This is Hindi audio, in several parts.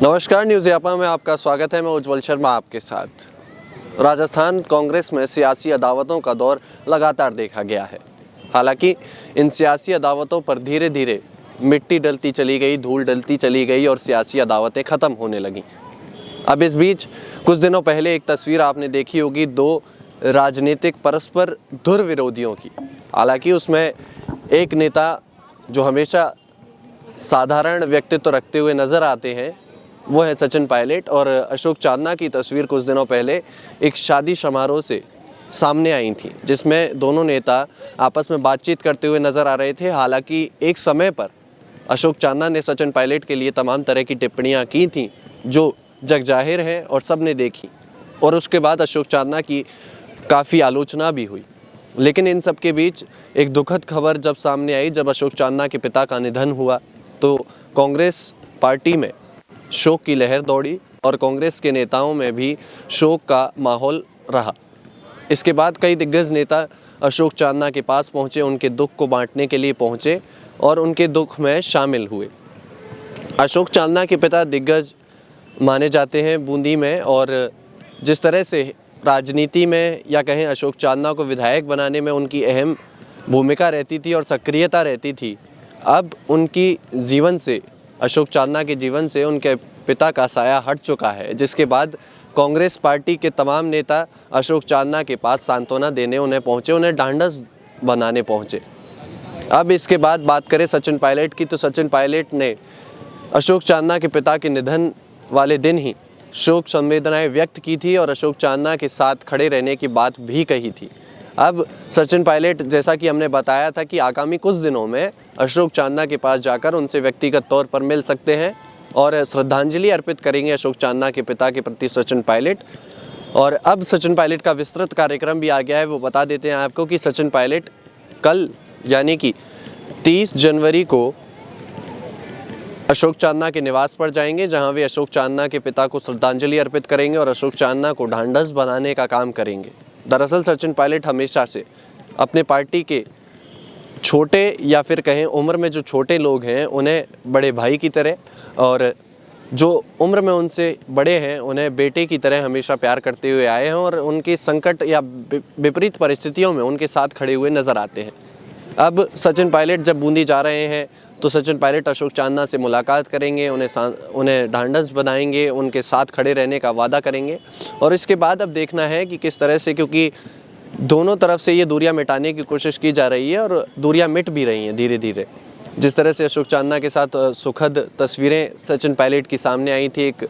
नमस्कार, न्यूज़ यापा में आपका स्वागत है। मैं उज्ज्वल शर्मा आपके साथ। राजस्थान कांग्रेस में सियासी अदावतों का दौर लगातार देखा गया है। हालांकि इन सियासी अदावतों पर धीरे धीरे मिट्टी डलती चली गई, धूल डलती चली गई और सियासी अदावतें ख़त्म होने लगीं। अब इस बीच कुछ दिनों पहले एक तस्वीर आपने देखी होगी दो राजनीतिक परस्पर धुर विरोधियों की। हालांकि उसमें एक नेता जो हमेशा साधारण व्यक्तित्व रखते हुए नज़र आते हैं वो है सचिन पायलट, और अशोक चांदना की तस्वीर कुछ दिनों पहले एक शादी समारोह से सामने आई थी, जिसमें दोनों नेता आपस में बातचीत करते हुए नज़र आ रहे थे। हालांकि एक समय पर अशोक चांदना ने सचिन पायलट के लिए तमाम तरह की टिप्पणियां की थीं जो जगजाहिर हैं और सब ने देखी, और उसके बाद अशोक चांदना की काफ़ी आलोचना भी हुई। लेकिन इन सब के बीच एक दुखद खबर जब सामने आई, जब अशोक चांदना के पिता का निधन हुआ, तो कांग्रेस पार्टी में शोक की लहर दौड़ी और कांग्रेस के नेताओं में भी शोक का माहौल रहा। इसके बाद कई दिग्गज नेता अशोक चांदना के पास पहुंचे, उनके दुख को बांटने के लिए पहुंचे और उनके दुख में शामिल हुए। अशोक चांदना के पिता दिग्गज माने जाते हैं बूंदी में, और जिस तरह से राजनीति में या कहें अशोक चांदना को विधायक बनाने में उनकी अहम भूमिका रहती थी और सक्रियता रहती थी, अब उनकी जीवन से, अशोक चांदना के जीवन से उनके पिता का साया हट चुका है, जिसके बाद कांग्रेस पार्टी के तमाम नेता अशोक चांदना के पास सांत्वना देने उन्हें पहुंचे, उन्हें ढांढस बनाने पहुंचे। अब इसके बाद बात करें सचिन पायलट की, तो सचिन पायलट ने अशोक चांदना के पिता के निधन वाले दिन ही शोक संवेदनाएं व्यक्त की थी और अशोक चांदना के साथ खड़े रहने की बात भी कही थी। अब सचिन पायलट, जैसा कि हमने बताया था कि आगामी कुछ दिनों में अशोक चांदना के पास जाकर उनसे व्यक्तिगत तौर पर मिल सकते हैं और श्रद्धांजलि अर्पित करेंगे अशोक चांदना के पिता के प्रति सचिन पायलट। और अब सचिन पायलट का विस्तृत कार्यक्रम भी आ गया है, वो बता देते हैं आपको कि सचिन पायलट कल यानी कि 30 जनवरी को अशोक चांदना के निवास पर जाएंगे, जहां वे अशोक चांदना के पिता को श्रद्धांजलि अर्पित करेंगे और अशोक चांदना को ढांढस बनाने का काम करेंगे। दरअसल सचिन पायलट हमेशा से अपने पार्टी के छोटे या फिर कहें उम्र में जो छोटे लोग हैं उन्हें बड़े भाई की तरह, और जो उम्र में उनसे बड़े हैं उन्हें बेटे की तरह हमेशा प्यार करते हुए आए हैं और उनके संकट या विपरीत परिस्थितियों में उनके साथ खड़े हुए नज़र आते हैं। अब सचिन पायलट जब बूंदी जा रहे हैं तो सचिन पायलट अशोक चांदना से मुलाकात करेंगे, उन्हें ढांढस बनाएंगे, उनके साथ खड़े रहने का वादा करेंगे। और इसके बाद अब देखना है कि किस तरह से, क्योंकि दोनों तरफ से ये दूरियां मिटाने की कोशिश की जा रही है और दूरियां मिट भी रही हैं धीरे धीरे। जिस तरह से अशोक चांदना के साथ सुखद तस्वीरें सचिन पायलट की सामने आई थी एक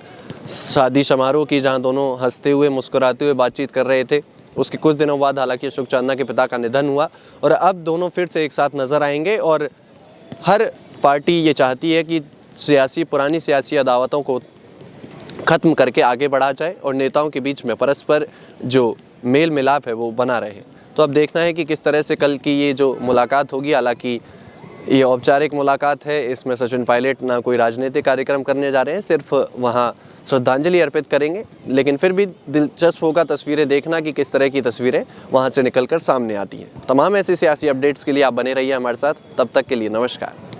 शादी समारोह की, जहां दोनों हंसते हुए मुस्कुराते हुए बातचीत कर रहे थे। उसके कुछ दिनों बाद हालांकि अशोक चांदना के पिता का निधन हुआ और अब दोनों फिर से एक साथ नज़र आएंगे। और हर पार्टी ये चाहती है कि पुरानी सियासी अदावतों को ख़त्म करके आगे बढ़ा जाए और नेताओं के बीच में परस्पर जो मेल मिलाप है वो बना रहे। तो अब देखना है कि किस तरह से कल की ये जो मुलाकात होगी। हालांकि ये औपचारिक मुलाकात है, इसमें सचिन पायलट ना कोई राजनीतिक कार्यक्रम करने जा रहे हैं, सिर्फ वहाँ श्रद्धांजलि अर्पित करेंगे। लेकिन फिर भी दिलचस्प होगा तस्वीरें देखना कि किस तरह की तस्वीरें वहाँ से निकलकर सामने आती हैं। तमाम ऐसी सियासी अपडेट्स के लिए आप बने रहिए हमारे साथ। तब तक के लिए नमस्कार।